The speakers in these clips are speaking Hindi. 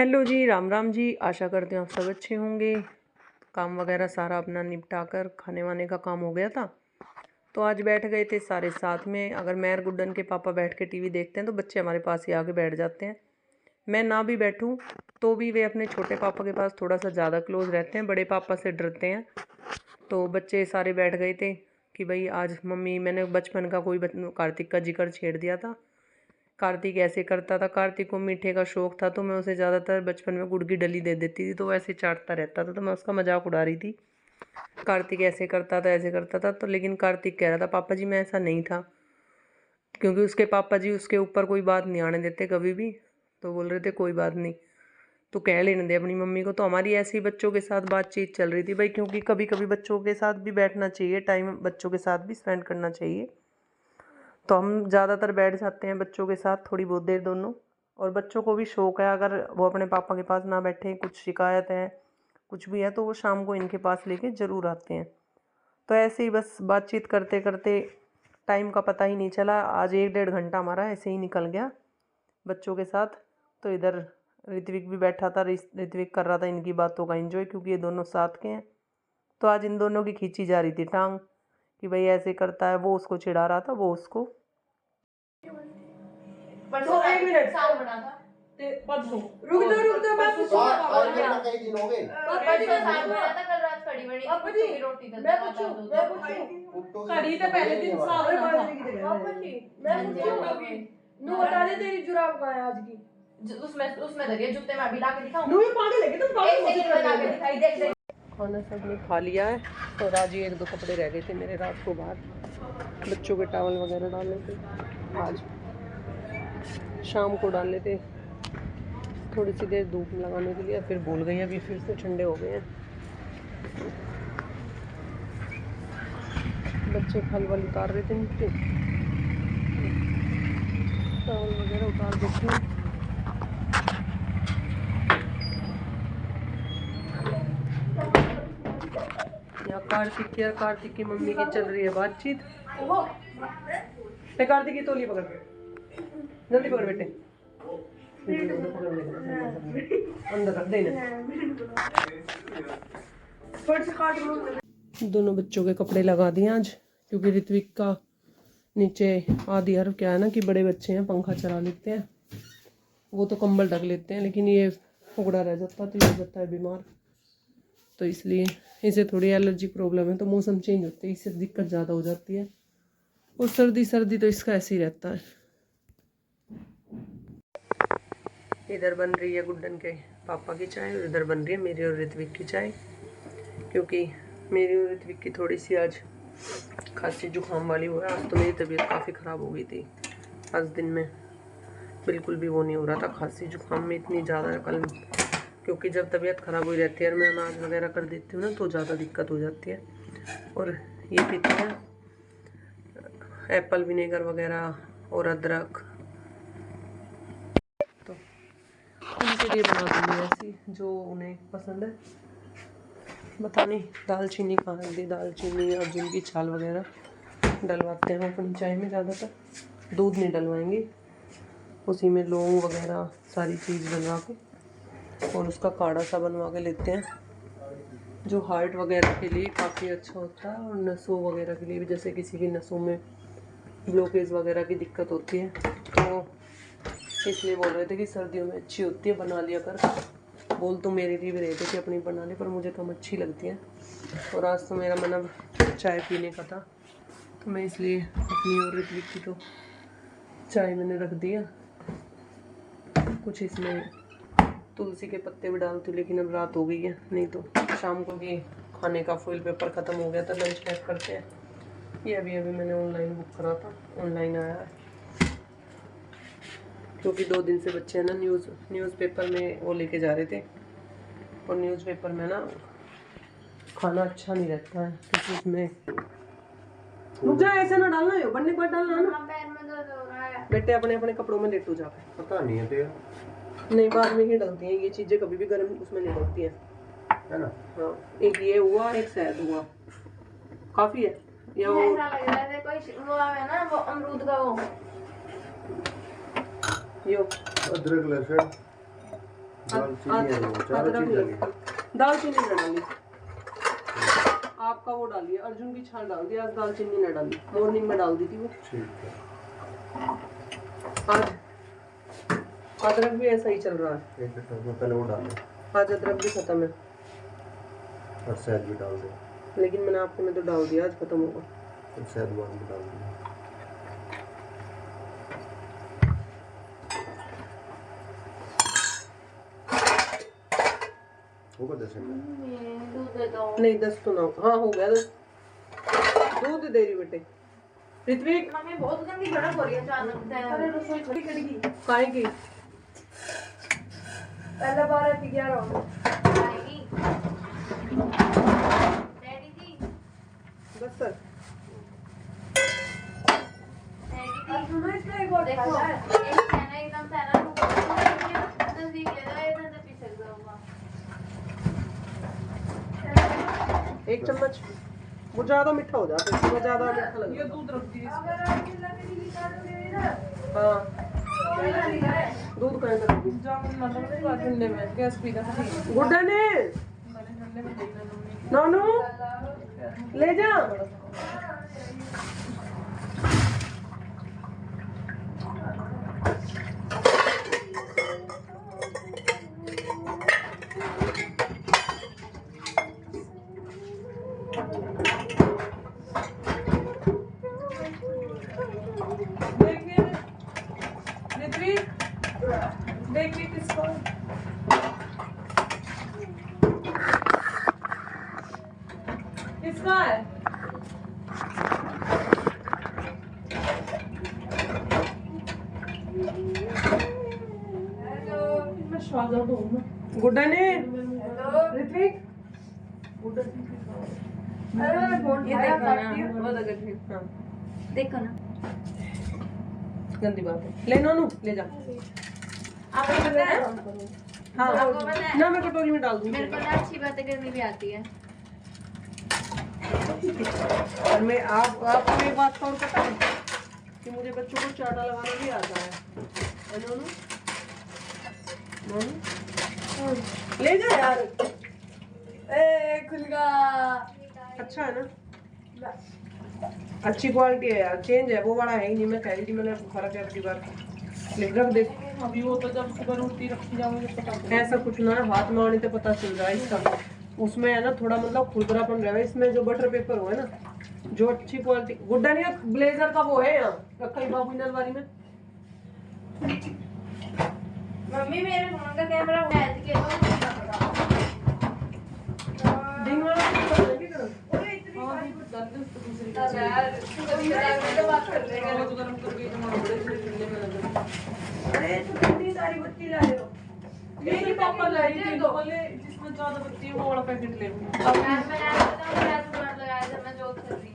हेलो जी, राम राम जी। आशा करते हैं आप सब अच्छे होंगे। काम वगैरह सारा अपना निपटा कर खाने वाने का काम हो गया था, तो आज बैठ गए थे सारे साथ में। अगर मैं और गुड्डन के पापा बैठ के टीवी देखते हैं तो बच्चे हमारे पास ही आके बैठ जाते हैं। मैं ना भी बैठूं तो भी वे अपने छोटे पापा के पास थोड़ा सा ज़्यादा क्लोज रहते हैं, बड़े पापा से डरते हैं। तो बच्चे सारे बैठ गए थे कि भाई आज मम्मी, मैंने बचपन का कोई कार्तिक का जिक्र छेड़ दिया था। कार्तिक ऐसे करता था, कार्तिक को मीठे का शौक था, तो मैं उसे ज़्यादातर बचपन में गुड़ की डली दे देती थी, तो वो ऐसे चाटता रहता था, तो मैं उसका मजाक उड़ा रही थी। कार्तिक ऐसे करता था ऐसे करता था, तो लेकिन कार्तिक कह रहा था पापा जी मैं ऐसा नहीं था, क्योंकि उसके पापा जी उसके ऊपर कोई बात नहीं आने देते कभी भी। तो बोल रहे थे कोई बात नहीं, तो कह लेने दे अपनी मम्मी को। तो हमारी ऐसे ही बच्चों के साथ बातचीत चल रही थी भाई, क्योंकि कभी कभी बच्चों के साथ भी बैठना चाहिए, टाइम बच्चों के साथ भी स्पेंड करना चाहिए। तो हम ज़्यादातर बैठ जाते हैं बच्चों के साथ थोड़ी बहुत देर दोनों। और बच्चों को भी शौक़ है, अगर वो अपने पापा के पास ना बैठे, कुछ शिकायत है कुछ भी है, तो वो शाम को इनके पास लेके ज़रूर आते हैं। तो ऐसे ही बस बातचीत करते करते टाइम का पता ही नहीं चला। आज 1-1.5 घंटा हमारा ऐसे ही निकल गया बच्चों के साथ। तो इधर ऋत्विक भी बैठा था, ऋत्विक कर रहा था इनकी बातों का एंजॉय, क्योंकि ये दोनों साथ के हैं। तो आज इन दोनों की खींची जा रही थी टांग कि भाई ऐसे करता है, वो उसको चिढ़ा रहा था, वो उसको। तो 1 मिनट साल बना था ते परसों रुक जा मैं पूछूं पापा जी का कई दिन हो गए। पापा जी का साल बना था, कल रात कड़ी बनी थी, कुत्तों की रोटी दे मैं पूछूं कड़ी तो पहले दिन साल बना था। पापा जी मैं पूछूं नु बता दे तेरी जुराब कहां है आज की। उसमें धरिए जूते में अभी ला के दिखाऊं। नु ये पागल है कि तुम पागल हो के ला के दिखाई देख। खाना सबने खा लिया है, और आज ही 1-2 कपड़े रह गए थे मेरे रात को बाहर बच्चों के टॉवल वगैरह डालने थे, आज शाम को डालने थे, थोड़ी सी देर धूप लगाने के लिए, फिर भूल गई, अभी फिर से ठंडे हो गए हैं। बच्चे फल वल उतार रहे थे नीचे, टॉवल वगैरह उतार देते हैं। यहाँ कार्तिक की मम्मी की चल रही है बातचीत। कार्तिक की तौलिया पकड़, जल्दी पकड़ बेटे, अंदर रख देना। दोनों बच्चों के कपड़े लगा दिए आज, क्योंकि ऋत्विक का नीचे आधी हर्फ क्या है ना कि बड़े बच्चे हैं, पंखा चला लेते हैं, वो तो कंबल ढक लेते हैं, लेकिन ये फुगड़ा रह जाता तो ये जाता है बीमार। तो इसलिए इसे थोड़ी एलर्जी प्रॉब्लम है, तो मौसम चेंज होते ही इससे दिक्कत ज़्यादा हो जाती है, और सर्दी तो इसका ऐसे ही रहता है। इधर बन रही है गुड्डन के पापा की चाय, और इधर बन रही है मेरी और ऋत्विक की चाय, क्योंकि मेरी और ऋत्विक की थोड़ी सी आज खांसी जुकाम वाली हुआ है। आज तो मेरी तबीयत काफ़ी ख़राब हो गई थी, आज दिन में बिल्कुल भी वो नहीं हो रहा था, खांसी जुकाम में इतनी ज़्यादा कल, क्योंकि जब तबीयत ख़राब हुई रहती है और मैं अनाज वगैरह कर देती हूँ ना, तो ज़्यादा दिक्कत हो जाती है। और ये पीते हैं एप्पल विनेगर वगैरह और अदरक, तो उनके लिए बना दूँगी ऐसी जो उन्हें पसंद है। पता नहीं दालचीनी कहाँ दी, दालचीनी अर्जुन की छाल वगैरह डलवाते हैं अपनी चाय में, ज़्यादातर दूध नहीं डलवाएंगे, उसी में लौंग वगैरह सारी चीज़ डलवा के और उसका काढ़ा सा बनवा के लेते हैं, जो हार्ट वगैरह के लिए काफ़ी अच्छा होता है, और नसों वगैरह के लिए भी, जैसे किसी की नसों में ब्लॉकेज वगैरह की दिक्कत होती है, तो इसलिए बोल रहे थे कि सर्दियों में अच्छी होती है, बना लिया कर। बोल तो मेरे लिए भी रहे थे कि अपनी बना ले, पर मुझे तो अच्छी लगती है, और आज तो मेरा मन अब चाय पीने का था, तो मैं इसलिए अपनी और ऋत्विक की तो चाय मैंने रख दिया। कुछ इसमें तुलसी के पत्ते भी डालती हूँ, लेकिन अब रात हो गई है, नहीं तो शाम को भी खाने का फॉइल पेपर ख़त्म हो गया था, लंच पैक करते हैं। ये अभी मैंने ऑनलाइन बुक करा था, ऑनलाइन आया है, क्योंकि 2 दिन से बच्चे हैं ना न्यूज़पेपर में वो लेके जा रहे थे, और न्यूज़पेपर में ना खाना अच्छा नहीं रहता है, क्योंकि उसमें ऐसे ना डालना है, बनने के बाद डालना है ना। पैर में दर्द हो रहा है बेटे, अपने अपने कपड़ों में लेटो जाके, पता नहीं है तेरा, नहीं बाद में ही डलती हैं ये चीज़ें, कभी भी गर्म उसमें नहीं डलती हैं, है ना। हाँ, एक ये हुआ, एक शहद हुआ, काफ़ी है। या वो ऐसा लग रहा है कोई वो है ना, वो अमरूद का वो यो अदरक लहसुन दालचीनी न डाली, आपका वो डालिए, अर्जुन की छाल डाल दी, आज दालचीनी न डाली, मॉर्निंग में डाल दी थी वो। आज अदरक भी ऐसा ही चल रहा है, पहले वो डाल, आज अदरक भी खत्म है और शहद भी डाल दे, लेकिन मैंने आपको में तो डाल दिया, आज खत्म होगा, शहद भी डाल दिया। होगा 10 मिनट, दूध दे दो। नहीं 10 तो ना, हाँ हो गया 10, दूध दे रही बेटे। ऋत्विक मम्मी बहुत गंदी भड़क हो रही है अचानक। अरे रसोई खड़ी करेगी काहे की, पहला बार है 11 हो आएगी डैडी जी, बस सर डैडी जी सुनो इसका एक और देखो, एक खाना एकदम सारा नजदीक ले जाओ, इधर से पीछे जाऊंगा, एक चम्मच, वो ज्यादा मीठा हो जाता है, वो ज्यादा मीठा लगेगा। ये दूध रख दी, हाँ दूध का अंदर रख दी, में गैस पी का गुड्डा ने नोनू ले जा, देखिए किसको किसका है, गुड्डा ने ऋत्विक देखो ना, गंदी बात है, ले नोनू ले जा, आपको पता है, हाँ ना मैं कटोरी में डाल दूंगी, मेरे को ना अच्छी बातें करनी भी आती है, और मैं आपको एक बात का और पता है कि मुझे बच्चों को चाटा लगाना भी आता है नोनू, नोनू ले जा यार, ए खुलगा अच्छा है ना, अच्छी क्वालिटी है यार, चेंज है वो वाला है ही नहीं, मैं कह रही थी मैंने फर्क है अगली बार लेकिन रख दे, अभी वो तो जब सुबह रोटी रखी जाओगे पता ऐसा कुछ ना है, हाथ में आने तो पता चल रहा है इसका, उसमें है ना थोड़ा मतलब खुरदरापन रहेगा, इसमें जो बटर पेपर हो है ना, जो अच्छी क्वालिटी, गुड्डा नहीं ब्लेजर का वो है यहाँ रखा ही बाबू की अलमारी में, मम्मी मेरे फोन का कैमरा ऐड के दिन वाला ओए इतनी सारी कुछ दर्द दूसरी यार तो बात कर रहे हैं तो गरम करके तुम्हारे बड़े से ठंडे में लग, अरे तो कितनी सारी बत्ती ला रहे हो, ये की पापा ला रही थी तो बोले जिसमें ज्यादा बत्ती है वो वाला पैकेट ले लो, अब मैंने आपको क्या जुगाड़ लगाया था, मैं जोत कर रही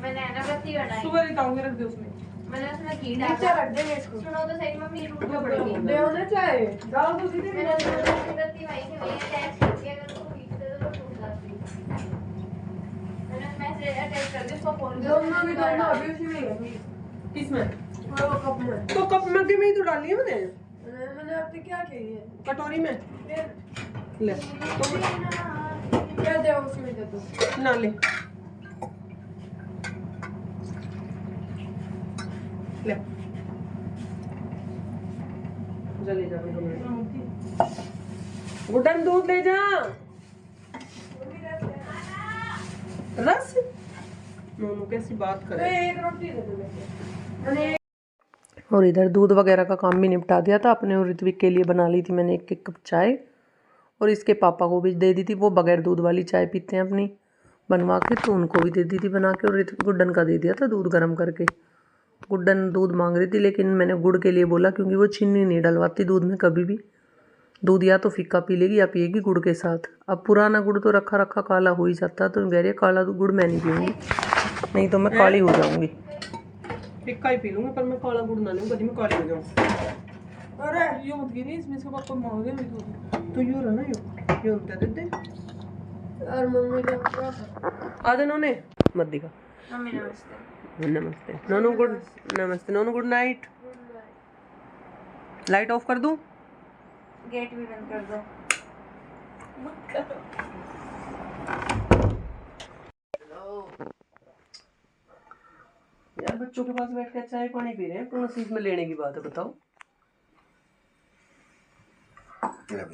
मैंने ना बत्ती बनाई, सुबह निकालूंगी रख दे उसमें, मैंने उसमें घी डाला, नीचे रख देंगे इसको, सुनो तो सही मम्मी टूट के पड़ेगी, दे होना चाहिए डाल दो सीधे, मैंने बत्ती वहीं से वहीं अटैच कर दिया, अगर उसको खींच दे तो टूट जाती, मैंने मैसेज अटैच कर दिया, उसको फोन दोनों भी दोनों अभी उसी में है, किसमें वो कप में, तो कप में भी तो डाली है मैंने आपने क्या कही है, कटोरी में ले तो क्या दे उसमें दे दो ना ले ले जल्दी जा गुड्डन दूध ले जा, रस नोनू कैसी बात करे, एक रोटी दे दो, और इधर दूध वगैरह का काम भी निपटा दिया था अपने, और ऋत्विक के लिए बना ली थी मैंने एक कप चाय, और इसके पापा को भी दे दी थी, वो बगैर दूध वाली चाय पीते हैं अपनी बनवा के, तो उनको भी दे दी थी बना के, और गुड्डन का दे दिया था दूध गर्म करके, गुड्डन दूध मांग रही थी लेकिन मैंने गुड़ के लिए बोला क्योंकि वो चीनी नहीं डलवाती दूध में कभी भी, दूध या तो फीका पी लेगी या पिएगी गुड़ के साथ, अब पुराना गुड़ तो रखा रखा काला हो ही जाता है, तो कह रही है काला गुड़ मैं नहीं पीऊँगी, नहीं तो मैं काली हो जाऊँगी, फिक्का ही पी लूँगी पर मैं काला गुड़ ना लूँ, कभी मैं काली हो जाऊँ, अरे ये मत गिरी इसमें से पापा मांगे तो यूँ रहा ना यूँ दे दे, और मम्मी का आज इन्होंने मत दिखा, मम्मी नमस्ते, नमस्ते नोनू गुड, नमस्ते नोनू गुड नाइट, लाइट ऑफ कर दूं, गेट भी बंद कर दो। यार बच्चों के पास बैठ के चाय पानी पी रहे हैं, कौन सी इसमें लेने की बात है बताओ।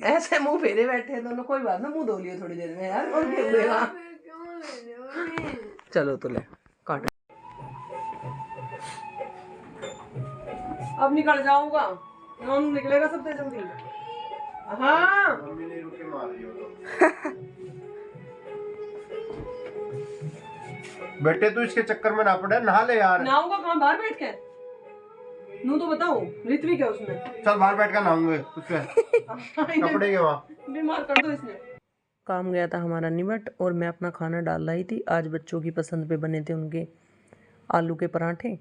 ऐसे मुंह फेरे बैठे हैं दोनों, कोई बात ना, मुंह धो लियो थोड़ी देर में यार, और क्या हुआ। चलो तो ले काट, अब निकल जाऊंगा, नॉन निकलेगा सबसे जल्दी। हाँ बेटे तू इसके चक्कर में ना पड़े, नहा ले यार। नहाऊंगा कहाँ, बाहर बैठ के नू तो बताओ, ऋत्विक है उसमें। चल बाहर बैठ कर नहाऊंगे उससे कपड़े के वहाँ बीमार कर दो इसने। काम गया था हमारा निमट और मैं अपना खाना डाल रही थी। आज बच्चों की पसंद पे बने थे उनके आलू के पराठे,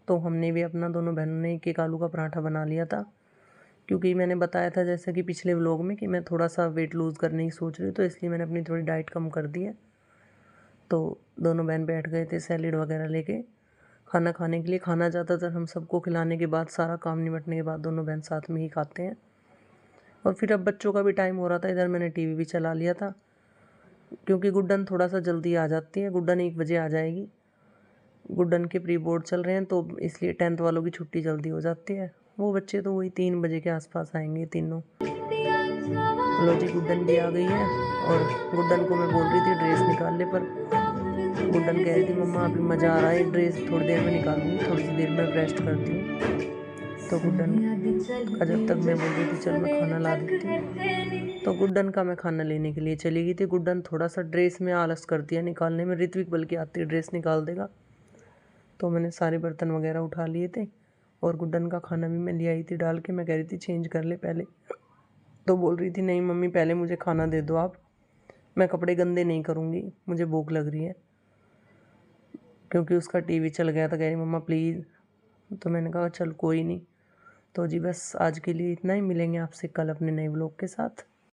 तो हमने भी अपना दोनों बहनों ने एक एक आलू का पराठा बना लिया था। क्योंकि मैंने बताया था जैसे कि पिछले व्लॉग में कि मैं थोड़ा सा वेट लूज़ करने की सोच रही हूँ, तो इसलिए मैंने अपनी थोड़ी डाइट कम कर दी है। तो दोनों बहन बैठ गए थे सैलेड वगैरह लेके खाना खाने के लिए। खाना ज़्यादातर हम सबको खिलाने के बाद, सारा काम निपटने के बाद दोनों बहन साथ में ही खाते हैं। और फिर अब बच्चों का भी टाइम हो रहा था, इधर मैंने टीवी भी चला लिया था, क्योंकि गुड्डन थोड़ा सा जल्दी आ जाती है। गुड्डन 1 बजे आ जाएगी। गुड्डन के प्री बोर्ड चल रहे हैं, तो इसलिए 10th वालों की छुट्टी जल्दी हो जाती है। वो बच्चे तो वही 3 बजे के आसपास आएंगे तीनों। लो जी, गुड्डन भी आ गई है और गुड्डन को मैं बोल रही थी ड्रेस निकाल ले, पर गुड्डन कह रही थी मम्मा अभी मज़ा आ रहा है, ड्रेस थोड़ी देर में निकालूंगी, थोड़ी सी देर में रेस्ट करती हूँ। तो गुड्डन का जब तक मैं बोल रही थी चल मैं खाना ला देती हूँ, तो गुड्डन का मैं खाना लेने के लिए चली गई थी। गुड्डन थोड़ा सा ड्रेस में आलस कर दिया निकालने में, ऋत्विक बल्कि आती ड्रेस निकाल देगा। तो मैंने सारे बर्तन वगैरह उठा लिए थे और गुड्डन का खाना भी मैं ले आई थी डाल के। मैं कह रही थी चेंज कर ले पहले, तो बोल रही थी नहीं मम्मी पहले मुझे खाना दे दो आप, मैं कपड़े गंदे नहीं करूँगी, मुझे भूख लग रही है। क्योंकि उसका टीवी चल गया था, कह रही मम्मा प्लीज़। तो मैंने कहा चल कोई नहीं। तो जी बस आज के लिए इतना ही, मिलेंगे आपसे कल अपने नए व्लॉग के साथ।